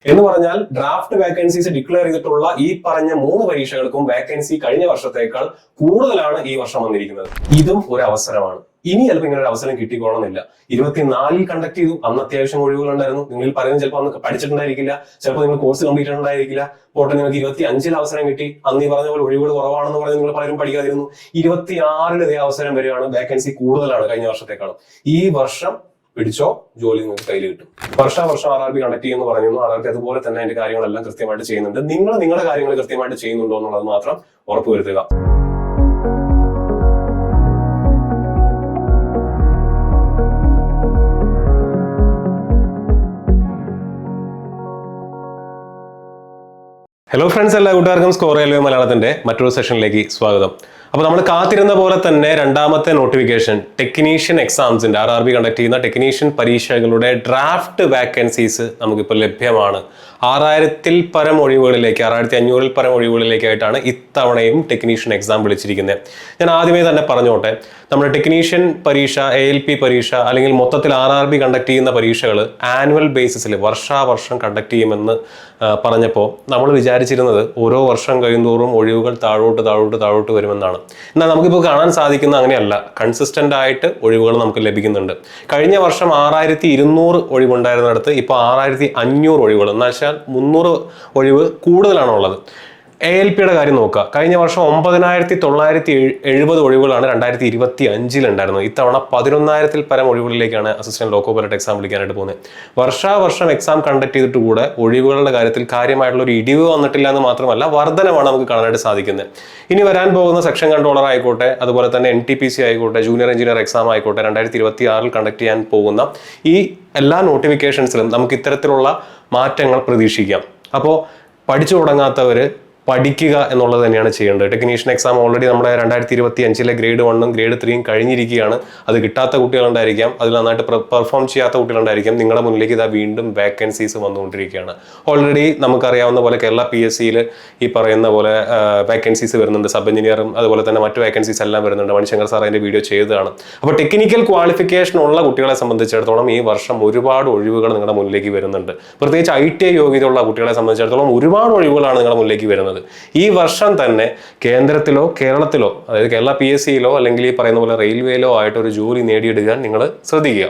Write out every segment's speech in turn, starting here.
എന്ന് പറഞ്ഞാൽ draft vacancies declare ചെയ്തിട്ടുള്ള ഈ പറഞ്ഞ 3 പരീക്ഷകൾക്കും വാക്കൻസി കഴിഞ്ഞ വർഷത്തേക്കാൾ കൂടുതലാണ് ഈ വർഷം വന്നിരിക്കുന്നത്. ഇതും ഒരു അവസരമാണ്. ഇനി ചിലപ്പോൾ ഇങ്ങനെ ഒരു അവസരം കിട്ടിക്കോളണമെന്നില്ല. 24 കണ്ടക്ട് ചെയ്തു, അന്ന് അത്യാവശ്യം ഒഴിവുകളുണ്ടായിരുന്നു. നിങ്ങൾ പറയുന്നത് ചിലപ്പോൾ അന്ന് പഠിച്ചിട്ടുണ്ടായിരിക്കില്ല, ചിലപ്പോൾ നിങ്ങൾ കോഴ്സ് കംപ്ലീറ്റ് ഉണ്ടായിരിക്കില്ല. പോട്ടെ, നിങ്ങൾക്ക് 25 അവസരം കിട്ടി, അന്ന് ഈ പറഞ്ഞ പോലെ ഒഴിവുകൾ കുറവാണെന്ന് പറഞ്ഞ് നിങ്ങൾ പലരും പഠിക്കാതിരുന്നു. 26 ഇതേ അവസരം വരികയാണ്, വാക്കൻസി കൂടുതലാണ് കഴിഞ്ഞ വർഷത്തേക്കാളും. ഈ വർഷം പിടിച്ചോ, ജോലി നിങ്ങൾക്ക് കയ്യിൽ കിട്ടും. വർഷം RRB കണ്ടക്ട് ചെയ്യുമെന്ന് പറഞ്ഞിരുന്നു. RRB അതുപോലെ തന്നെ അതിന്റെ കാര്യങ്ങളെല്ലാം കൃത്യമായിട്ട് ചെയ്യുന്നുണ്ട്. നിങ്ങൾ നിങ്ങളുടെ കാര്യങ്ങൾ കൃത്യമായിട്ട് ചെയ്യുന്നുണ്ടോ എന്നുള്ളത് മാത്രം ഉറപ്പുവരുത്തുക. ഹലോ ഫ്രണ്ട്സ്, എല്ലാ കൂട്ടുകാർക്കും സ്കോർ റെയിൽവേ മലയാളത്തിന്റെ മറ്റൊരു സെഷനിലേക്ക് സ്വാഗതം. അപ്പോൾ നമ്മൾ കാത്തിരുന്ന പോലെ തന്നെ രണ്ടാമത്തെ നോട്ടിഫിക്കേഷൻ ടെക്നീഷ്യൻ എക്സാംസിന്റെ RRB കണ്ടക്ട് ചെയ്യുന്ന ടെക്നീഷ്യൻ പരീക്ഷകളുടെ ഡ്രാഫ്റ്റ് വാക്കൻസീസ് നമുക്കിപ്പോൾ ലഭ്യമാണ്. 6000-ൽ പരം ഒഴിവുകളിലേക്ക്, 6500-ൽ പരം ഒഴിവുകളിലേക്കായിട്ടാണ് ഇത്തവണയും ടെക്നീഷ്യൻ എക്സാം വിളിച്ചിരിക്കുന്നത്. ഞാൻ ആദ്യമേ തന്നെ പറഞ്ഞോട്ടെ, നമ്മുടെ ടെക്നീഷ്യൻ പരീക്ഷ, ALP പരീക്ഷ അല്ലെങ്കിൽ മൊത്തത്തിൽ RRB കണ്ടക്ട് ചെയ്യുന്ന പരീക്ഷകൾ ആനുവൽ ബേസിസിൽ വർഷാവർഷം കണ്ടക്ട് ചെയ്യുമെന്ന് പറഞ്ഞപ്പോൾ നമ്മൾ വിചാരിച്ചിരുന്നത് ഓരോ വർഷം കഴിയുന്തോറും ഒഴിവുകൾ താഴോട്ട് വരുമെന്നാണ്. എന്നാൽ നമുക്കിപ്പോൾ കാണാൻ സാധിക്കുന്ന അങ്ങനെയല്ല. കൺസിസ്റ്റന്റ് ആയിട്ട് ഒഴിവുകൾ നമുക്ക് ലഭിക്കുന്നുണ്ട്. കഴിഞ്ഞ വർഷം 6200 ഒഴിവുണ്ടായിരുന്നിടത്ത് ഇപ്പോൾ 6500 ഒഴിവുകൾ, എന്ന് വെച്ചാൽ 300 ഒഴിവ് കൂടുതലാണുള്ളത്. ALPയുടെ കാര്യം നോക്കുക. കഴിഞ്ഞ വർഷം 9970 ഒഴിവുകളാണ് 2025 ഉണ്ടായിരുന്നത്. ഇത്തവണ 11000-ൽ പരം ഒഴിവുകളിലേക്കാണ് അസിസ്റ്റന്റ് ലോക്കോ പൈലറ്റ് എക്സാം വിളിക്കാനായിട്ട് പോകുന്നത്. വർഷാവർഷം എക്സാം കണ്ടക്ട് ചെയ്തിട്ട് കൂടെ ഒഴിവുകളുടെ കാര്യത്തിൽ കാര്യമായിട്ടുള്ള ഒരു ഇടിവ് വന്നിട്ടില്ല എന്ന് മാത്രമല്ല, വർധനമാണ് നമുക്ക് കാണാനായിട്ട് സാധിക്കുന്നത്. ഇനി വരാൻ പോകുന്ന സെക്ഷൻ കൺട്രോളർ ആയിക്കോട്ടെ, അതുപോലെ തന്നെ NTPC ആയിക്കോട്ടെ, ജൂനിയർ എഞ്ചിനീയർ എക്സാം ആയിക്കോട്ടെ, 2026-ൽ കണ്ടക്ട് ചെയ്യാൻ പോകുന്ന ഈ എല്ലാ നോട്ടിഫിക്കേഷൻസിലും നമുക്ക് ഇത്തരത്തിലുള്ള മാറ്റങ്ങൾ പ്രതീക്ഷിക്കാം. അപ്പോൾ പഠിച്ചു തുടങ്ങാത്തവർ പഠിക്കുക എന്നുള്ളത് തന്നെയാണ് ചെയ്യേണ്ടത്. ടെക്നീഷ്യൻ എക്സാം ഓൾറെഡി നമ്മുടെ 2025-ലെ ഗ്രേഡ് 1-ഉം ഗ്രേഡ് 3-യും കഴിഞ്ഞിരിക്കുകയാണ്. അത് കിട്ടാത്ത കുട്ടികളുണ്ടായിരിക്കാം, അതിൽ നന്നായിട്ട് പെർഫോം ചെയ്യാത്ത കുട്ടികളുണ്ടായിരിക്കാം. നിങ്ങളുടെ മുന്നിലേക്ക് ഇതാ വീണ്ടും വാക്കൻസീസ് വന്നുകൊണ്ടിരിക്കുകയാണ്. ഓൾറെഡി നമുക്കറിയാവുന്ന പോലെ കേരള PSCയിൽ ഈ പറയുന്ന പോലെ വാക്കൻസീസ് വരുന്നുണ്ട്. സബ് എഞ്ചിനീയറും അതുപോലെ തന്നെ മറ്റു വാക്കൻസീസ് എല്ലാം വരുന്നുണ്ട്. മണിശങ്കർ സാർ അതിൻ്റെ വീഡിയോ ചെയ്തതാണ്. അപ്പോൾ ടെക്നിക്കൽ ക്വാളിഫിക്കേഷൻ ഉള്ള കുട്ടികളെ സംബന്ധിച്ചിടത്തോളം ഈ വർഷം ഒരുപാട് ഒഴിവുകൾ നിങ്ങളുടെ മുന്നിലേക്ക് വരുന്നുണ്ട്. പ്രത്യേകിച്ച് ITI യോഗ്യതയുള്ള കുട്ടികളെ സംബന്ധിച്ചിടത്തോളം ഒരുപാട് ഒഴിവുകളാണ് നിങ്ങളുടെ മുന്നിലേക്ക് വരുന്നത്. ഈ വർഷം തന്നെ കേന്ദ്രത്തിലോ കേരളത്തിലോ, അതായത് കേരള PSCയിലോ അല്ലെങ്കിൽ ഈ പറയുന്ന പോലെ റെയിൽവേയിലോ ആയിട്ട് ഒരു ജോലി നേടിയെടുക്കാൻ നിങ്ങൾ ശ്രദ്ധിക്കുക.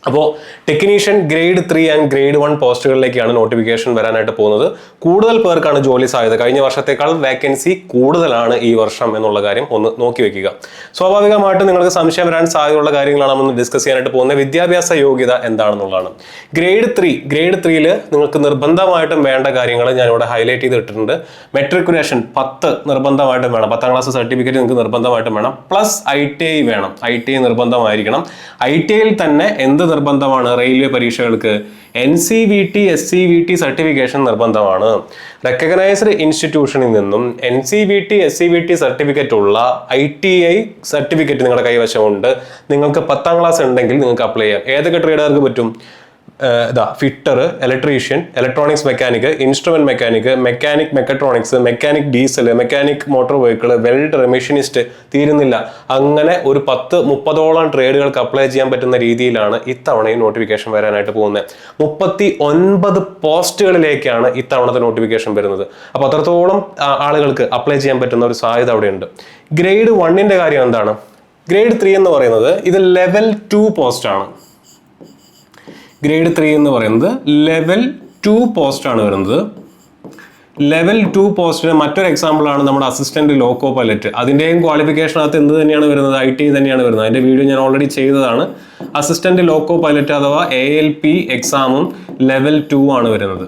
അപ്പോൾ ടെക്നീഷ്യൻ ഗ്രേഡ് 3 ആൻഡ് ഗ്രേഡ് 1 പോസ്റ്റുകളിലേക്കാണ് നോട്ടിഫിക്കേഷൻ വരാനായിട്ട് പോകുന്നത്. കൂടുതൽ പേർക്കാണ് ജോലി സാധ്യത. കഴിഞ്ഞ വർഷത്തേക്കാൾ വാക്കൻസി കൂടുതലാണ് ഈ വർഷം എന്നുള്ള കാര്യം ഒന്ന് നോക്കി വെക്കുക. സ്വാഭാവികമായിട്ടും നിങ്ങൾക്ക് സംശയം വരാൻ സാധ്യതയുള്ള കാര്യങ്ങളാണ് നമ്മൾ ഡിസ്കസ് ചെയ്യാനായിട്ട് പോകുന്നത്. വിദ്യാഭ്യാസ യോഗ്യത എന്താണെന്നുള്ളതാണ്. ഗ്രേഡ് 3-ൽ നിങ്ങൾക്ക് നിർബന്ധമായിട്ടും വേണ്ട കാര്യങ്ങൾ ഞാനിവിടെ ഹൈലൈറ്റ് ചെയ്തിട്ടുണ്ട്. മെട്രിക്കുലേഷൻ 10 നിർബന്ധമായിട്ടും വേണം. 10ാം ക്ലാസ് സർട്ടിഫിക്കറ്റ് നിങ്ങൾക്ക് നിർബന്ധമായിട്ടും വേണം. പ്ലസ് ITI വേണം. ITI നിർബന്ധമായിരിക്കണം. ITIയിൽ തന്നെ എന്ത് നിർബന്ധമാണ്? റെയിൽവേ പരീക്ഷകൾക്ക് NCVT SCVT സർട്ടിഫിക്കേഷൻ നിർബന്ധമാണ്. റെക്കഗ്നൈസ്ഡ് ഇൻസ്റ്റിറ്റ്യൂഷനിൽ നിന്നും NCVT SCVT സർട്ടിഫിക്കറ്റ് ഉള്ള ITI സർട്ടിഫിക്കറ്റ് നിങ്ങളുടെ കൈവശമുണ്ട്. നിങ്ങൾക്ക് 10ാം ക്ലാസ് ഉണ്ടെങ്കിൽ നിങ്ങൾക്ക് അപ്ലൈ ചെയ്യാം. ഏതൊക്കെ ട്രേഡുകാർക്ക് പറ്റും? Fitter, electrician, electronics mechanic, instrument mechanic, mechanic mechatronics, mechanic diesel, mechanic motor vehicle, welder, machinist, തീരുന്നില്ല. അങ്ങനെ ഒരു 10-30ഓളം ട്രേഡുകൾക്ക് അപ്ലൈ ചെയ്യാൻ പറ്റുന്ന രീതിയിലാണ് ഇത്തവണയും നോട്ടിഫിക്കേഷൻ വരാനായിട്ട് പോകുന്നത്. 39 പോസ്റ്റുകളിലേക്കാണ് ഇത്തവണത്തെ നോട്ടിഫിക്കേഷൻ വരുന്നത്. അപ്പോൾ അത്രത്തോളം ആളുകൾക്ക് അപ്ലൈ ചെയ്യാൻ പറ്റുന്ന ഒരു സാധ്യത അവിടെയുണ്ട്. ഗ്രേഡ് 1-ന്റെ കാര്യം എന്താണ്? ഗ്രേഡ് 3 എന്ന് പറയുന്നത് ഇത് ലെവൽ 2 പോസ്റ്റാണ്. ഗ്രേഡ് 3 എന്ന് പറയുന്നത് ലെവൽ 2 പോസ്റ്റാണ് വരുന്നത്. ലെവൽ 2 പോസ്റ്റിന് മറ്റൊരു എക്സാമ്പിളാണ് നമ്മുടെ അസിസ്റ്റന്റ് ലോക്കോ പൈലറ്റ്. അതിൻ്റെയും ക്വാളിഫിക്കേഷനകത്ത് എന്ത് തന്നെയാണ് വരുന്നത്? ITI തന്നെയാണ് വരുന്നത്. അതിൻ്റെ വീഡിയോ ഞാൻ ഓൾറെഡി ചെയ്തതാണ്. അസിസ്റ്റന്റ് ലോക്കോ പൈലറ്റ് അഥവാ ALP എക്സാമും ലെവൽ 2 ആണ് വരുന്നത്.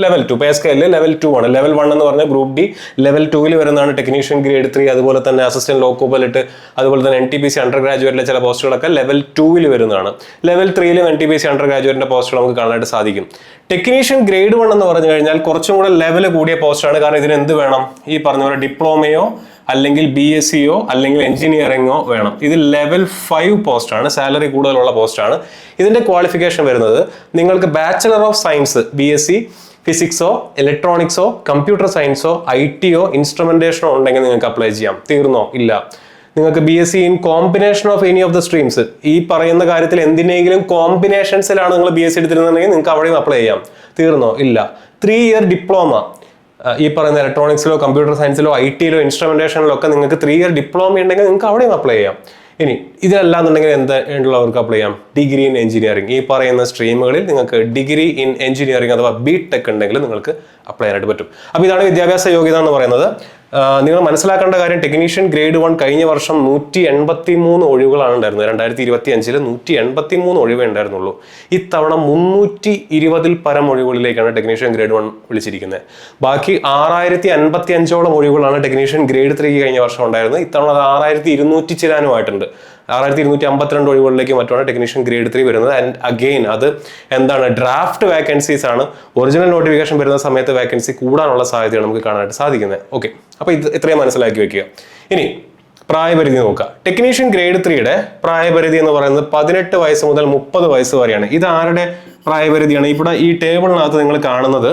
ലെവൽ 2 പേ സ്കെയിലിൽ ലെവൽ 2 ആണ്. ലെവൽ 1 എന്ന് പറഞ്ഞാൽ ഗ്രൂപ്പ് ഡി. ലെവൽ 2-ൽ വരുന്നതാണ് ടെക്നീഷ്യൻ ഗ്രേഡ് 3, അതുപോലെ തന്നെ അസിസ്റ്റന്റ് ലോക്കോ പൈലറ്റ്, അതുപോലെ തന്നെ NTPC അണ്ടർ ഗ്രാജുവേറ്റിലെ ചില പോസ്റ്റുകളൊക്കെ ലെവൽ 2-ൽ വരുന്നതാണ്. ലെവൽ 3-ലും NTPC അണ്ടർ ഗ്രാജുവേറ്റിന്റെ പോസ്റ്റുകൾ നമുക്ക് കാണാനായിട്ട് സാധിക്കും. ടെക്നീഷ്യൻ ഗ്രേഡ് 1 എന്ന് പറഞ്ഞു കഴിഞ്ഞാൽ കുറച്ചും കൂടെ ലെവൽ കൂടിയ പോസ്റ്റാണ്. കാരണം ഇതിന് എന്ത് വേണം? ഈ പറഞ്ഞ പോലെ ഡിപ്ലോമയോ അല്ലെങ്കിൽ BSCയോ അല്ലെങ്കിൽ എഞ്ചിനീയറിംഗോ വേണം. ഇത് ലെവൽ 5 പോസ്റ്റാണ്. സാലറി കൂടുതലുള്ള പോസ്റ്റാണ്. ഇതിന്റെ ക്വാളിഫിക്കേഷൻ വരുന്നത് നിങ്ങൾക്ക് ബാച്ചലർ ഓഫ് സയൻസ് BSc ഫിസിക്സോ ഇലക്ട്രോണിക്സോ കമ്പ്യൂട്ടർ സയൻസോ ITയോ ഇൻസ്ട്രുമെന്റേഷനോ ഉണ്ടെങ്കിൽ നിങ്ങൾക്ക് അപ്ലൈ ചെയ്യാം. തീർന്നോ? ഇല്ല. നിങ്ങൾക്ക് BSc in combination of any of the streams, ഈ പറയുന്ന കാര്യത്തിൽ എന്തിനെങ്കിലും കോമ്പിനേഷൻസിലാണ് നിങ്ങൾ BSc എടുത്തിരുന്നുണ്ടെങ്കിൽ നിങ്ങൾക്ക് അവിടെയും അപ്ലൈ ചെയ്യാം. തീർന്നോ? ഇല്ല. 3 ഇയർ ഡിപ്ലോമ ഈ പറയുന്ന ഇലക്ട്രോണിക്സിലോ കമ്പ്യൂട്ടർ സയൻസിലോ IT-ലോ ഇൻസ്ട്രുമെന്റേഷനിലോ ഒക്കെ നിങ്ങൾക്ക് 3 ഇയർ ഡിപ്ലോമ ഉണ്ടെങ്കിൽ നിങ്ങൾക്ക് അവിടെയും അപ്ലൈ ചെയ്യാം. ഇനി ഇതല്ലാന്നുണ്ടെങ്കിൽ ഉള്ളവർക്ക് അപ്ലൈ ചെയ്യാം? Degree in engineering. ഈ പറയുന്ന സ്ട്രീമുകളിൽ നിങ്ങൾക്ക് ഡിഗ്രി ഇൻ എഞ്ചിനീയറിംഗ് അഥവാ BTech ഉണ്ടെങ്കിൽ നിങ്ങൾക്ക് അപ്ലൈ ചെയ്യാനായിട്ട് പറ്റും. അപ്പോൾ ഇതാണ് വിദ്യാഭ്യാസ യോഗ്യത എന്ന് പറയുന്നത്. നിങ്ങൾ മനസ്സിലാക്കേണ്ട കാര്യം, ടെക്നീഷ്യൻ ഗ്രേഡ് 1 കഴിഞ്ഞ വർഷം 183 ഒഴിവുകളാണ് ഉണ്ടായിരുന്നത്. 2025 183 ഒഴിവേ ഉണ്ടായിരുന്നുള്ളൂ. ഇത്തവണ 320 പരം ഒഴിവുകളിലേക്കാണ് ടെക്നീഷ്യൻ ഗ്രേഡ് 1 വിളിച്ചിരിക്കുന്നത്. ബാക്കി 6055ഓളം ഒഴിവുകളാണ് ടെക്നീഷ്യൻ ഗ്രേഡ് 3 കഴിഞ്ഞ വർഷം ഉണ്ടായിരുന്നത്. ഇത്തവണ അത് 6200 ചിലാനുമായിട്ടുണ്ട്. 6252 ഒഴിവുകളിലേക്ക് മറ്റുമാണ് ടെക്നീഷ്യൻ ഗ്രേഡ് 3 വരുന്നത്. ആൻഡ് അഗെയിൻ അത് എന്താണ്, ഡ്രാഫ്റ്റ് വാക്കൻസീസ് ആണ്. ഒറിജിനൽ നോട്ടിഫിക്കേഷൻ വരുന്ന സമയത്ത് വാക്കൻസി കൂടാനുള്ള സാധ്യതയാണ് നമുക്ക് കാണാനായിട്ട് സാധിക്കുന്നത്. ഓക്കെ, അപ്പോൾ ഇത് ഇത്രയും മനസ്സിലാക്കി വെക്കുക. ഇനി പ്രായപരിധി നോക്കുക. ടെക്നീഷ്യൻ ഗ്രേഡ് 3യുടെ പ്രായപരിധി എന്ന് പറയുന്നത് 18 വയസ്സ് മുതൽ 30 വയസ്സ് വരെയാണ്. ഇത് ആരുടെ പ്രായപരിധിയാണ്? ഇവിടെ ഈ ടേബിളിനകത്ത് നിങ്ങൾ കാണുന്നത്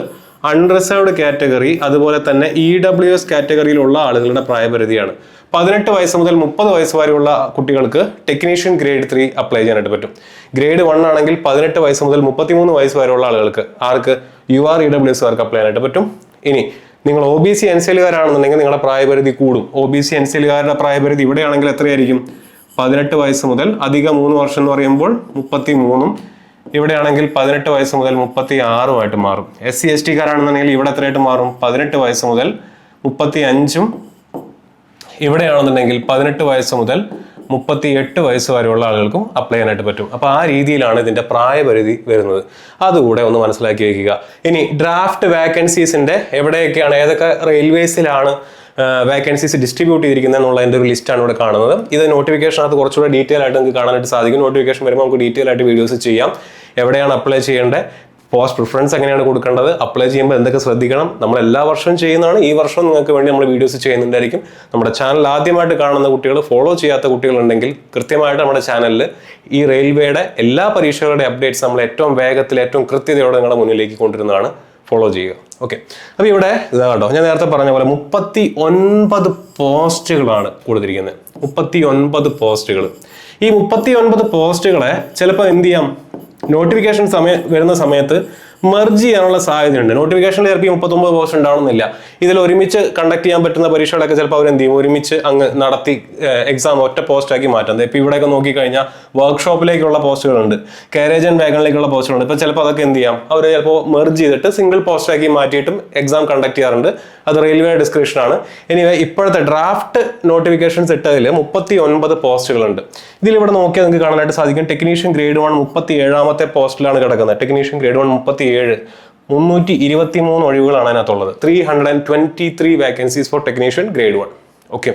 അൺറിസർവ്ഡ് കാറ്റഗറി, അതുപോലെ തന്നെ EWS കാറ്റഗറിയിലുള്ള ആളുകളുടെ പ്രായപരിധിയാണ്. 18 വയസ്സ് മുതൽ 30 വയസ്സ് വരെയുള്ള കുട്ടികൾക്ക് ടെക്നീഷ്യൻ ഗ്രേഡ് 3 അപ്ലൈ ചെയ്യാനായിട്ട് പറ്റും. ഗ്രേഡ് 1 ആണെങ്കിൽ 18 വയസ്സ് മുതൽ 33 വയസ്സ് വരെയുള്ള ആളുകൾക്ക്, ആർക്ക്? UR EWS കാർക്ക് അപ്ലൈ ചെയ്യാനായിട്ട് പറ്റും. ഇനി നിങ്ങൾ OBC NCL-കാരാണെന്നുണ്ടെങ്കിൽ നിങ്ങളുടെ പ്രായപരിധി കൂടും. OBC NCL-കാരുടെ പ്രായപരിധി ഇവിടെയാണെങ്കിൽ എത്രയായിരിക്കും? 18 വയസ്സ് മുതൽ അധികം 3 വർഷം എന്ന് പറയുമ്പോൾ 33-ഉം, ഇവിടെയാണെങ്കിൽ 18 വയസ്സ് മുതൽ 36-ഉമായിട്ട് മാറും. SC ST-കാരാണെന്നുണ്ടെങ്കിൽ ഇവിടെ എത്രയായിട്ട് മാറും? 18 വയസ്സ് മുതൽ 35-ഉം, ഇവിടെയാണെന്നുണ്ടെങ്കിൽ 18 വയസ്സ് മുതൽ 38 വയസ്സ് വരെയുള്ള ആളുകൾക്കും അപ്ലൈ ചെയ്യാനായിട്ട് പറ്റും. അപ്പോൾ ആ രീതിയിലാണ് ഇതിന്റെ പ്രായപരിധി വരുന്നത്. അതുകൂടെ ഒന്ന് മനസ്സിലാക്കി വയ്ക്കുക. ഇനി ഡ്രാഫ്റ്റ് വാക്കൻസീസിന്റെ എവിടെയൊക്കെയാണ്, ഏതൊക്കെ റെയിൽവേസിലാണ് വാക്കൻസീസ് ഡിസ്ട്രിബ്യൂട്ട് ചെയ്തിരിക്കുന്നത് എന്നുള്ളതിന്റെ ഒരു ലിസ്റ്റാണ് ഇവിടെ കാണുന്നത്. ഇത് നോട്ടിഫിക്കേഷനകത്ത് കുറച്ചുകൂടെ ഡീറ്റെയിൽ ആയിട്ട് നിങ്ങൾക്ക് കാണാനായിട്ട് സാധിക്കും. നോട്ടിഫിക്കേഷൻ വരുമ്പോൾ നമുക്ക് ഡീറ്റെയിൽ ആയിട്ട് വീഡിയോസ് ചെയ്യാം. എവിടെയാണ് അപ്ലൈ ചെയ്യേണ്ടത്, പോസ്റ്റ് പ്രിഫറൻസ് എങ്ങനെയാണ് കൊടുക്കേണ്ടത്, അപ്ലൈ ചെയ്യുമ്പോൾ എന്തൊക്കെ ശ്രദ്ധിക്കണം, നമ്മൾ എല്ലാ വർഷവും ചെയ്യുന്നതാണ്. ഈ വർഷം നിങ്ങൾക്ക് വേണ്ടി നമ്മൾ വീഡിയോസ് ചെയ്യുന്നുണ്ടായിരിക്കും. നമ്മുടെ ചാനൽ ആദ്യമായിട്ട് കാണുന്ന കുട്ടികൾ, ഫോളോ ചെയ്യാത്ത കുട്ടികളുണ്ടെങ്കിൽ കൃത്യമായിട്ട് നമ്മുടെ ചാനലിൽ ഈ റെയിൽവേയുടെ എല്ലാ പരീക്ഷകളുടെ അപ്ഡേറ്റ്സ് നമ്മൾ ഏറ്റവും വേഗത്തിൽ ഏറ്റവും കൃത്യതയോടെ നിങ്ങളുടെ മുന്നിലേക്ക് കൊണ്ടുവരുന്നതാണ്. ഫോളോ ചെയ്യുക. ഓക്കെ, അപ്പോൾ ഇവിടെ ഇതാ കേട്ടോ, ഞാൻ നേരത്തെ പറഞ്ഞ പോലെ 39 പോസ്റ്റുകളാണ് കൊടുത്തിരിക്കുന്നത്. 39 പോസ്റ്റുകൾ. ഈ 39 പോസ്റ്റുകളെ ചിലപ്പോൾ എന്ത് ചെയ്യാം, നോട്ടിഫിക്കേഷൻ വരുന്ന സമയത്ത് മെർജ് ചെയ്യാനുള്ള സാധ്യതയുണ്ട്. നോട്ടിഫിക്കേഷനിൽ ചിലപ്പോൾ 39 പോസ്റ്റ് ഉണ്ടാവണമെന്നില്ല. ഇതിൽ ഒരുമിച്ച് കണ്ടക്ട് ചെയ്യാൻ പറ്റുന്ന പരീക്ഷകളൊക്കെ ചിലപ്പോൾ അവരെന്ത് ചെയ്യും, ഒരുമിച്ച് അങ്ങ് നടത്തി എക്സാം ഒറ്റ പോസ്റ്റാക്കി മാറ്റുന്നത്. ഇപ്പോൾ ഇവിടെയൊക്കെ നോക്കിക്കഴിഞ്ഞാൽ വർക്ക്ഷോപ്പിലേക്കുള്ള പോസ്റ്റുകളുണ്ട്, കാരേജ് ആൻഡ് വാഗണിലേക്കുള്ള പോസ്റ്റുകളുണ്ട്. ഇപ്പോൾ ചിലപ്പോൾ അതൊക്കെ എന്ത് ചെയ്യാം, അവർ ചിലപ്പോൾ മെർജ് ചെയ്തിട്ട് സിംഗിൾ പോസ്റ്റാക്കി മാറ്റിയിട്ടും എക്സാം കണ്ടക്ട് ചെയ്യാറുണ്ട്. അത് റെയിൽവേ ഡിസ്ക്രിപ്ഷനാണ്. എനിവേ ഇപ്പോഴത്തെ ഡ്രാഫ്റ്റ് നോട്ടിഫിക്കേഷൻസ് ഇട്ടതിൽ 39 പോസ്റ്റുകളുണ്ട്. ഇതിലിവിടെ നോക്കിയാൽ നിങ്ങൾക്ക് കാണാനായിട്ട് സാധിക്കും, ടെക്നീഷ്യൻ ഗ്രേഡ് 1 37ാമത്തെ പോസ്റ്റിലാണ് കിടക്കുന്നത്. ടെക്നീഷ്യൻ ഗ്രേഡ് 1 37, 323 ഒഴിവുകളാണ് അതിനകത്തുള്ളത്. 323 vacancies for technician grade 1. Okay,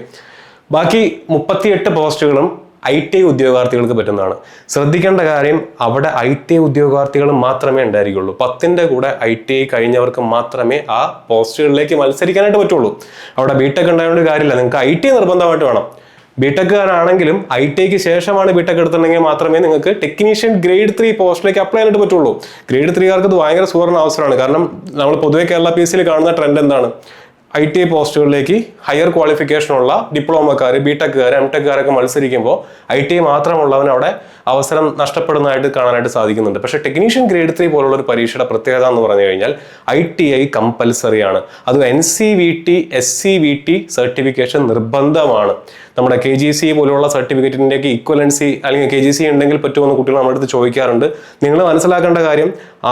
ബാക്കി 38 പോസ്റ്റുകളും ITI ഉദ്യോഗാർത്ഥികൾക്ക് പറ്റുന്നതാണ്. ശ്രദ്ധിക്കേണ്ട കാര്യം, അവിടെ ITI ഉദ്യോഗാർത്ഥികൾ മാത്രമേ ഉണ്ടായിരിക്കുള്ളൂ. 10ന്റെ കൂടെ ITI കഴിഞ്ഞവർക്ക് മാത്രമേ ആ പോസ്റ്റുകളിലേക്ക് മത്സരിക്കാനായിട്ട് പറ്റുള്ളൂ. അവിടെ BTech ഉണ്ടായതുകൊണ്ട് കാര്യമില്ല, നിങ്ങൾക്ക് ITI നിർബന്ധമായിട്ട് വേണം. BTech-കാരാണെങ്കിലും ITIക്ക് ശേഷമാണ് BTech എടുത്തിട്ടുണ്ടെങ്കിൽ മാത്രമേ നിങ്ങൾക്ക് ടെക്നീഷ്യൻ ഗ്രേഡ് 3 പോസ്റ്റിലേക്ക് അപ്ലൈ ചെയ്യാനായിട്ട് പറ്റുള്ളൂ. ഗ്രേഡ് 3-കാർക്ക് ഇത് ഭയങ്കര സുവർണ്ണ അവസരമാണ്. കാരണം നമ്മൾ പൊതുവെ കേരള PSC-യിൽ കാണുന്ന ട്രെൻഡ് എന്താണ്, ITI പോസ്റ്റുകളിലേക്ക് ഹയർ ക്വാളിഫിക്കേഷനുള്ള ഡിപ്ലോമക്കാർ, BTech-കാർ, MTech-കാരൊക്കെ മത്സരിക്കുമ്പോൾ ITI മാത്രമുള്ളവന് അവിടെ അവസരം നഷ്ടപ്പെടുന്നതായിട്ട് കാണാനായിട്ട് സാധിക്കുന്നുണ്ട്. പക്ഷേ ടെക്നീഷ്യൻ ഗ്രേഡ് 3 പോലുള്ള ഒരു പരീക്ഷയുടെ പ്രത്യേകത എന്ന് പറഞ്ഞു കഴിഞ്ഞാൽ ITI കമ്പൽസറി ആണ്. അത് NCVT, SCVT സർട്ടിഫിക്കേഷൻ നിർബന്ധമാണ്. നമ്മുടെ KGC പോലുള്ള സർട്ടിഫിക്കറ്റിൻ്റെയൊക്കെ ഈക്വലൻസി അല്ലെങ്കിൽ KGC ഉണ്ടെങ്കിൽ പറ്റുമെന്ന് കുട്ടികൾ നമ്മുടെ അടുത്ത് ചോദിക്കാറുണ്ട്. നിങ്ങൾ മനസ്സിലാക്കേണ്ട കാര്യം,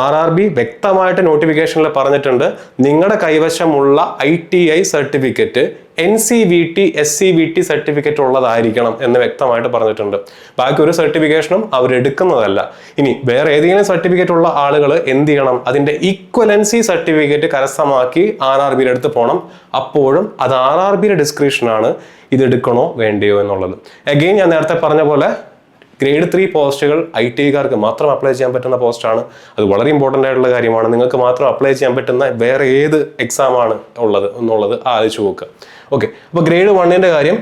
RRB വ്യക്തമായിട്ട് നോട്ടിഫിക്കേഷനിൽ പറഞ്ഞിട്ടുണ്ട്, നിങ്ങളുടെ കൈവശമുള്ള ITI certificate NCVT, SCVT certificate ഉള്ളതായിരിക്കണം എന്ന് വ്യക്തമായിട്ട് പറഞ്ഞിട്ടുണ്ട്. ബാക്കി ഒരു സർട്ടിഫിക്കേഷനും അവരെടുക്കുന്നതല്ല. ഇനി വേറെ ഏതെങ്കിലും സർട്ടിഫിക്കറ്റ് ഉള്ള ആളുകൾ എന്ത് ചെയ്യണം, അതിന്റെ ഈക്വലൻസി സർട്ടിഫിക്കറ്റ് കരസ്ഥമാക്കി RRBയുടെ അടുത്ത് പോകണം. അപ്പോഴും അത് RRBയുടെ ഡിസ്ക്രിപ്ഷനാണ്, ഇത് എടുക്കണോ വേണ്ടയോ എന്നുള്ളത്. അഗെയിൻ ഞാൻ നേരത്തെ പറഞ്ഞ പോലെ ഗ്രേഡ് 3 പോസ്റ്റുകൾ ITI-കാർക്ക് മാത്രം അപ്ലൈ ചെയ്യാൻ പറ്റുന്ന പോസ്റ്റാണ്. അത് വളരെ ഇമ്പോർട്ടൻ്റ് ആയിട്ടുള്ള കാര്യമാണ്. നിങ്ങൾക്ക് മാത്രം അപ്ലൈ ചെയ്യാൻ പറ്റുന്ന വേറെ ഏത് എക്സാമാണ് ഉള്ളത് എന്നുള്ളത് ആലോചിച്ച് നോക്കുക. ഓക്കെ, അപ്പോൾ ഗ്രേഡ് 1-ന്റെ കാര്യം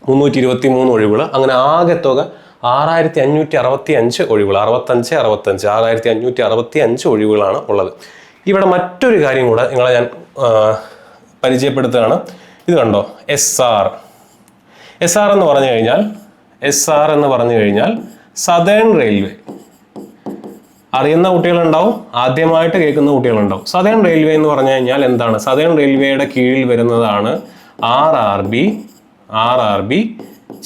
323 ഒഴിവുകൾ. അങ്ങനെ ആകെ തുക 6565 ഒഴിവുകൾ. 6565 ഒഴിവുകളാണ് ഉള്ളത്. ഇവിടെ മറ്റൊരു കാര്യം കൂടെ നിങ്ങളെ ഞാൻ പരിചയപ്പെടുത്തുകയാണ്. ഇത് കണ്ടോ, SR എന്ന് പറഞ്ഞു കഴിഞ്ഞാൽ സദേൺ റെയിൽവേ. അറിയുന്ന കുട്ടികളുണ്ടാവും, ആദ്യമായിട്ട് കേൾക്കുന്ന കുട്ടികളുണ്ടാവും. സദേൺ റെയിൽവേ എന്ന് പറഞ്ഞു കഴിഞ്ഞാൽ എന്താണ്? സദേൺ റെയിൽവേയുടെ കീഴിൽ വരുന്നതാണ് RRB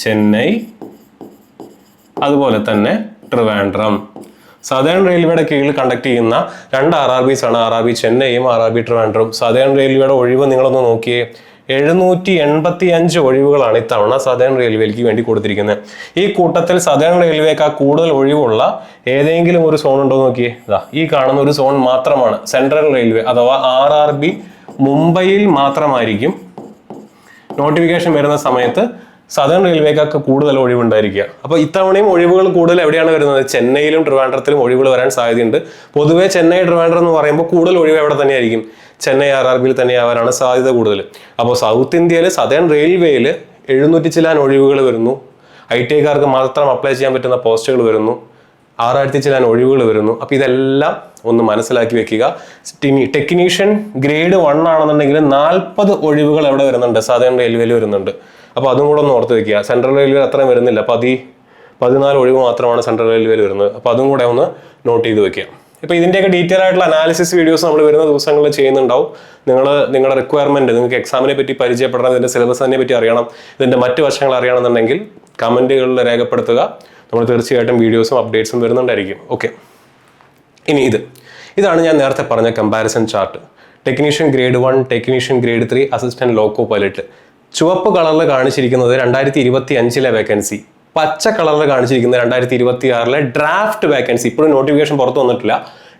ചെന്നൈ, അതുപോലെ തന്നെ ട്രിവാൻഡ്രം. സദേൺ റെയിൽവേയുടെ കീഴിൽ കണ്ടക്ട് ചെയ്യുന്ന 2 RRBs ആണ് RRB ചെന്നൈയും RRB ട്രിവാൻഡ്രം. സദേൺ റെയിൽവേയുടെ ഒഴിവ് നിങ്ങളൊന്ന് നോക്കിയേ, 785 ഒഴിവുകളാണ് ഇത്തവണ സദേൺ റെയിൽവേക്ക് വേണ്ടി കൊടുത്തിരിക്കുന്നത്. ഈ കൂട്ടത്തിൽ സദേൺ റെയിൽവേക്കാൾ കൂടുതൽ ഒഴിവുള്ള ഏതെങ്കിലും ഒരു സോൺ ഉണ്ടോ നോക്കിയേ. ഈ കാണുന്ന ഒരു സോൺ മാത്രമാണ് സെൻട്രൽ റെയിൽവേ അഥവാ RRB മുംബൈയിൽ മാത്രമായിരിക്കും നോട്ടിഫിക്കേഷൻ വരുന്ന സമയത്ത് സദേൺ റെയിൽവേക്കൊക്കെ കൂടുതൽ ഒഴിവുണ്ടായിരിക്കുക. അപ്പോൾ ഇത്തവണയും ഒഴിവുകൾ കൂടുതൽ എവിടെയാണ് വരുന്നത്? ചെന്നൈയിലും ട്രിവാൻഡ്രത്തിലും ഒഴിവുകൾ വരാൻ സാധ്യതയുണ്ട്. പൊതുവേ ചെന്നൈ ട്രിവാൻഡ്രം എന്ന് പറയുമ്പോൾ കൂടുതൽ ഒഴിവ് എവിടെ തന്നെയായിരിക്കും? ചെന്നൈ RRBയിൽ തന്നെ ആവാനാണ് സാധ്യത കൂടുതൽ. അപ്പോൾ സൗത്ത് ഇന്ത്യയിൽ സദേൺ റെയിൽവേയിൽ 700 ചില്ലാൻ ഒഴിവുകൾ വരുന്നു. ITIക്കാർക്ക് മാത്രം അപ്ലൈ ചെയ്യാൻ പറ്റുന്ന പോസ്റ്റുകൾ വരുന്നു. 6000 ചില്ലാൻ ഒഴിവുകൾ വരുന്നു. അപ്പോൾ ഇതെല്ലാം ഒന്ന് മനസ്സിലാക്കി വെക്കുക. ടെക്നീഷ്യൻ ഗ്രേഡ് 1 ആണെന്നുണ്ടെങ്കിൽ 40 ഒഴിവുകൾ എവിടെ വരുന്നുണ്ട്? സദേൺ റെയിൽവേയിൽ വരുന്നുണ്ട്. അപ്പോൾ അതും കൂടെ ഒന്ന് ഓർത്ത് വെക്കുക. സെൻട്രൽ റെയിൽവേ അത്രയും വരുന്നില്ല, 14 ഒഴിവ് മാത്രമാണ് സെൻട്രൽ റെയിൽവേയിൽ വരുന്നത്. അപ്പോൾ അതും കൂടെ ഒന്ന് നോട്ട് ചെയ്ത് വെക്കുക. ഇപ്പോൾ ഇതിൻ്റെയൊക്കെ ഡീറ്റെയിൽ ആയിട്ടുള്ള അനാലിസിസ് വീഡിയോസ് നമ്മൾ വരുന്ന ദിവസങ്ങളിൽ ചെയ്യുന്നുണ്ടാവും. നിങ്ങളുടെ റിക്വയർമെൻറ്റ്, നിങ്ങൾക്ക് എക്സാമിനെ പറ്റി പരിചയപ്പെടണം, ഇതിൻ്റെ സിലബസിനെ പറ്റി അറിയണം, ഇതിൻ്റെ മറ്റ് വശങ്ങൾ അറിയണമെന്നുണ്ടെങ്കിൽ കമൻറ്റുകളിൽ രേഖപ്പെടുത്തുക. നമ്മൾ തീർച്ചയായിട്ടും വീഡിയോസും അപ്ഡേറ്റ്സും വരുന്നുണ്ടായിരിക്കും. ഓക്കെ, ഇനി ഇതാണ് ഞാൻ നേരത്തെ പറഞ്ഞ comparison chart. Technician grade 1, technician grade 3, assistant loco pilot. ചുവപ്പ് കളറിൽ കാണിച്ചിരിക്കുന്നത് 2025 വേക്കൻസി, പച്ച കളറിൽ കാണിച്ചിരിക്കുന്നത് 2026 ഡ്രാഫ്റ്റ് വേക്കൻസി. ഇപ്പോഴും നോട്ടിഫിക്കേഷൻ പുറത്തു വന്നിട്ടില്ല,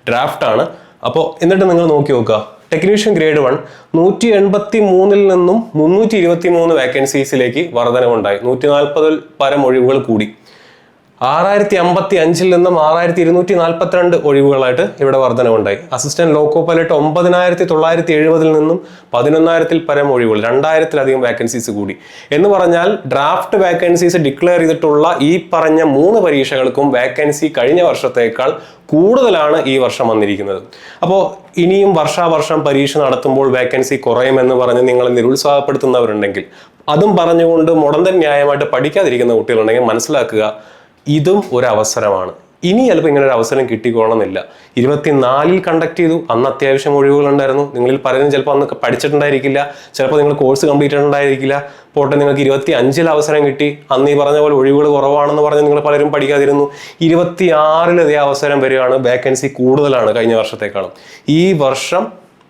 ഡ്രാഫ്റ്റ് ആണ്. അപ്പോൾ എന്നിട്ട് നിങ്ങൾ നോക്കി നോക്കുക. ടെക്നീഷ്യൻ ഗ്രേഡ് 1 183 നിന്നും 323 വേക്കൻസീസിലേക്ക് വർധനവുണ്ടായി. 140 പരം ഒഴിവുകൾ കൂടി. 6055 നിന്നും 6242 ഒഴിവുകളായിട്ട് ഇവിടെ വർധനവുണ്ടായി. അസിസ്റ്റന്റ് ലോക്കോ പൈലറ്റ് 9970 നിന്നും 11,000 പരം ഒഴിവുകൾ, 2000-ലധികം വേക്കൻസീസ് കൂടി. എന്ന് പറഞ്ഞാൽ ഡ്രാഫ്റ്റ് വേക്കൻസീസ് ഡിക്ലെയർ ചെയ്തിട്ടുള്ള ഈ പറഞ്ഞ 3 പരീക്ഷകൾക്കും വേക്കൻസി കഴിഞ്ഞ വർഷത്തേക്കാൾ കൂടുതലാണ് ഈ വർഷം വന്നിരിക്കുന്നത്. അപ്പോൾ ഇനിയും വർഷാവർഷം പരീക്ഷ നടത്തുമ്പോൾ വേക്കൻസി കുറയുമെന്ന് പറഞ്ഞ് നിങ്ങളെ നിരുത്സാഹപ്പെടുത്തുന്നവരുണ്ടെങ്കിൽ, അതും പറഞ്ഞുകൊണ്ട് മുടന്തൻ ന്യായമായിട്ട് പഠിക്കാതിരിക്കുന്ന കുട്ടികളുണ്ടെങ്കിൽ മനസ്സിലാക്കുക, ഇതും ഒരു അവസരമാണ്. ഇനി ചിലപ്പോൾ ഇങ്ങനെ ഒരു അവസരം കിട്ടിക്കോളണമെന്നില്ല. 24 കണ്ടക്ട് ചെയ്തു, അന്ന് അത്യാവശ്യം ഒഴിവുകളുണ്ടായിരുന്നു. നിങ്ങളിൽ പലരും ചിലപ്പോൾ അന്ന് പഠിച്ചിട്ടുണ്ടായിരിക്കില്ല, ചിലപ്പോൾ നിങ്ങൾ കോഴ്സ് കംപ്ലീറ്റ് ചെയ്തിട്ടുണ്ടായിരിക്കില്ല. പോട്ടെ, നിങ്ങൾക്ക് 25 അവസരം കിട്ടി, അന്ന് ഈ പറഞ്ഞ പോലെ ഒഴിവുകൾ കുറവാണെന്ന് പറഞ്ഞ് നിങ്ങൾ പലരും പഠിക്കാതിരുന്നു. 26 അതേ അവസരം വരികയാണ്, വേക്കൻസി കൂടുതലാണ് കഴിഞ്ഞ വർഷത്തേക്കാളും. ഈ വർഷം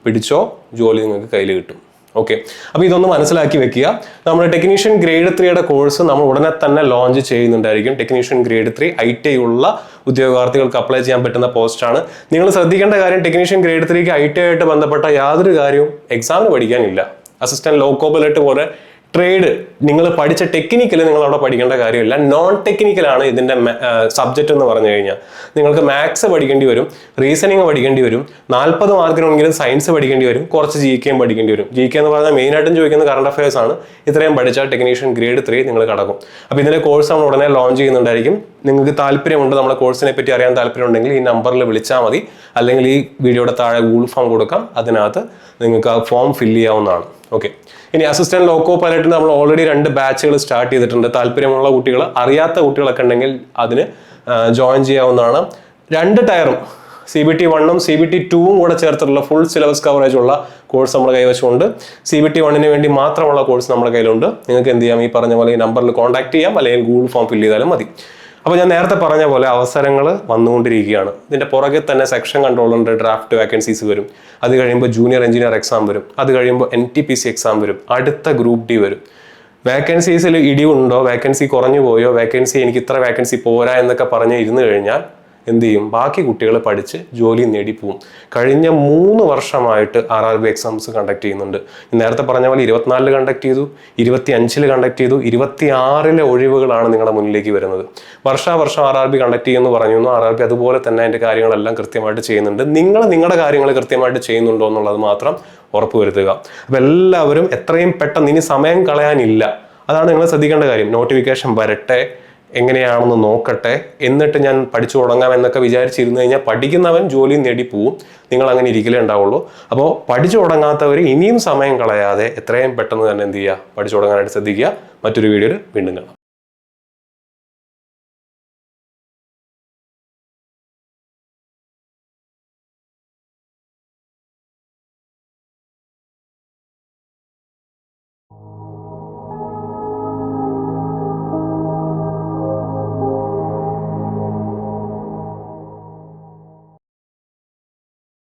പിടിച്ചോ, ജോലി നിങ്ങൾക്ക് കയ്യിൽ കിട്ടും. ഓക്കെ, അപ്പോൾ ഇതൊന്ന് മനസ്സിലാക്കി വെക്കുക. നമ്മുടെ ടെക്നീഷ്യൻ ഗ്രേഡ് 3യുടെ കോഴ്സ് നമ്മൾ ഉടനെ തന്നെ ലോഞ്ച് ചെയ്യുന്നുണ്ടായിരിക്കും. ടെക്നീഷ്യൻ ഗ്രേഡ് 3 ITI ഉള്ള ഉദ്യോഗാർത്ഥികൾക്ക് അപ്ലൈ ചെയ്യാൻ പറ്റുന്ന പോസ്റ്റാണ്. നിങ്ങൾ ശ്രദ്ധിക്കേണ്ട കാര്യം, ടെക്നീഷ്യൻ ഗ്രേഡ് 3ക്ക് ITI ആയിട്ട് ബന്ധപ്പെട്ട യാതൊരു കാര്യവും എക്സാമിന് പഠിക്കാനില്ല. അസിസ്റ്റന്റ് ലോക്കോ പൈലറ്റ് പോലെ ട്രേഡ് നിങ്ങൾ പഠിച്ച ടെക്നിക്കൽ നിങ്ങൾ അവിടെ പഠിക്കേണ്ട കാര്യമില്ല. നോൺ ടെക്നിക്കലാണ് ഇതിൻ്റെ സബ്ജക്റ്റ് എന്ന് പറഞ്ഞു കഴിഞ്ഞാൽ. നിങ്ങൾക്ക് മാത്സ് പഠിക്കേണ്ടി വരും, റീസണിങ് പഠിക്കേണ്ടി വരും, 40 മാർക്കിനെങ്കിലും സയൻസ് പഠിക്കേണ്ടി വരും, കുറച്ച് GK പഠിക്കേണ്ടി വരും. GK എന്ന് പറഞ്ഞാൽ മെയിനായിട്ടും ചോദിക്കുന്ന കറണ്ട് അഫയേഴ്സ് ആണ്. ഇത്രയും പഠിച്ചാൽ ടെക്നീഷ്യൻ ഗ്രേഡ് 3 നിങ്ങൾ കടക്കും. അപ്പോൾ ഇതിൻ്റെ കോഴ്സ് നമ്മൾ ഉടനെ ലോഞ്ച് ചെയ്യുന്നുണ്ടായിരിക്കും. നിങ്ങൾക്ക് താല്പര്യമുണ്ട്, നമ്മുടെ കോഴ്സിനെ പറ്റി അറിയാൻ താല്പര്യമുണ്ടെങ്കിൽ ഈ നമ്പറിൽ വിളിച്ചാൽ മതി, അല്ലെങ്കിൽ ഈ വീഡിയോയുടെ താഴെ ഗൂഗിൾ ഫോം കൊടുക്കാം, അതിനകത്ത് നിങ്ങൾക്ക് ആ ഫോം ഫില്ല് ചെയ്യാവുന്നതാണ്. ഓക്കെ, ഇനി അസിസ്റ്റന്റ് ലോക്കോ പൈലറ്റിന് നമ്മൾ ഓൾറെഡി 2 ബാച്ചുകൾ സ്റ്റാർട്ട് ചെയ്തിട്ടുണ്ട്. താല്പര്യമുള്ള കുട്ടികൾ, അറിയാത്ത കുട്ടികളൊക്കെ ഉണ്ടെങ്കിൽ അതിന് ജോയിൻ ചെയ്യാവുന്നതാണ്. 2 ടയറും CBT 1ഉം CBT 2ഉം കൂടെ ചേർത്തിട്ടുള്ള ഫുൾ സിലബസ് കവറേജ് ഉള്ള കോഴ്സ് നമ്മുടെ കൈവശമുണ്ട്. CBT 1ന് വേണ്ടി മാത്രമുള്ള കോഴ്സ് നമ്മുടെ കയ്യിലുണ്ട്. നിങ്ങൾക്ക് എന്ത് ചെയ്യാം, ഈ പറഞ്ഞ പോലെ ഈ നമ്പറിൽ കോൺടാക്ട് ചെയ്യാം, അല്ലെങ്കിൽ ഗൂഗിൾ ഫോം ഫില്ല് ചെയ്താലും മതി. അപ്പോൾ ഞാൻ നേരത്തെ പറഞ്ഞ പോലെ അവസരങ്ങൾ വന്നുകൊണ്ടിരിക്കുകയാണ്. ഇതിൻ്റെ പുറകെ തന്നെ സെക്ഷൻ കൺട്രോളറിൻ്റെ ഡ്രാഫ്റ്റ് വേക്കൻസീസ് വരും. അത് കഴിയുമ്പോൾ ജൂനിയർ എഞ്ചിനീയർ എക്സാം വരും. അത് കഴിയുമ്പോൾ NTPC എക്സാം വരും. അടുത്ത ഗ്രൂപ്പ് D വരും. വേക്കൻസീസിൽ ഇടിവുണ്ടോ, വേക്കൻസി കുറഞ്ഞു പോയോ, വേക്കൻസി എനിക്ക് ഇത്ര വേക്കൻസി പോരാ എന്നൊക്കെ പറഞ്ഞ് ഇരുന്ന് കഴിഞ്ഞാൽ എന്ത് ചെയ്യും, ബാക്കി കുട്ടികൾ പഠിച്ച് ജോലി നേടി പോവും. കഴിഞ്ഞ 3 വർഷമായിട്ട് RRB എക്സാംസ് കണ്ടക്ട് ചെയ്യുന്നുണ്ട്. നേരത്തെ പറഞ്ഞ പോലെ 24 കണ്ടക്ട് ചെയ്തു, 25 കണ്ടക്ട് ചെയ്തു, 26 ഒഴിവുകളാണ് നിങ്ങളുടെ മുന്നിലേക്ക് വരുന്നത്. വർഷാവർഷം RRB കണ്ടക്ട് ചെയ്യുമെന്ന് പറഞ്ഞിരുന്നു. RRB അതുപോലെ തന്നെ അതിൻ്റെ കാര്യങ്ങളെല്ലാം കൃത്യമായിട്ട് ചെയ്യുന്നുണ്ട്. നിങ്ങളുടെ കാര്യങ്ങൾ കൃത്യമായിട്ട് ചെയ്യുന്നുണ്ടോ എന്നുള്ളത് മാത്രം ഉറപ്പുവരുത്തുക. അപ്പോൾ എല്ലാവരും എത്രയും പെട്ടെന്ന്, ഇനി സമയം കളയാനില്ല, അതാണ് നിങ്ങൾ ശ്രദ്ധിക്കേണ്ട കാര്യം. നോട്ടിഫിക്കേഷൻ വരട്ടെ, എങ്ങനെയാണെന്ന് നോക്കട്ടെ, എന്നിട്ട് ഞാൻ പഠിച്ചു തുടങ്ങാം എന്നൊക്കെ വിചാരിച്ചിരുന്നു കഴിഞ്ഞാൽ പഠിക്കുന്നവൻ ജോലി നേടി പോവും. നിങ്ങൾ അങ്ങനെ ഇരിക്കലേ ഉണ്ടാവുള്ളൂ. അപ്പോൾ പഠിച്ചു തുടങ്ങാത്തവർ ഇനിയും സമയം കളയാതെ എത്രയും പെട്ടെന്ന് തന്നെ എന്ത് ചെയ്യുക, പഠിച്ചു തുടങ്ങാനായിട്ട് ശ്രദ്ധിക്കുക. മറ്റൊരു വീഡിയോയിൽ വീണ്ടും കാണാം.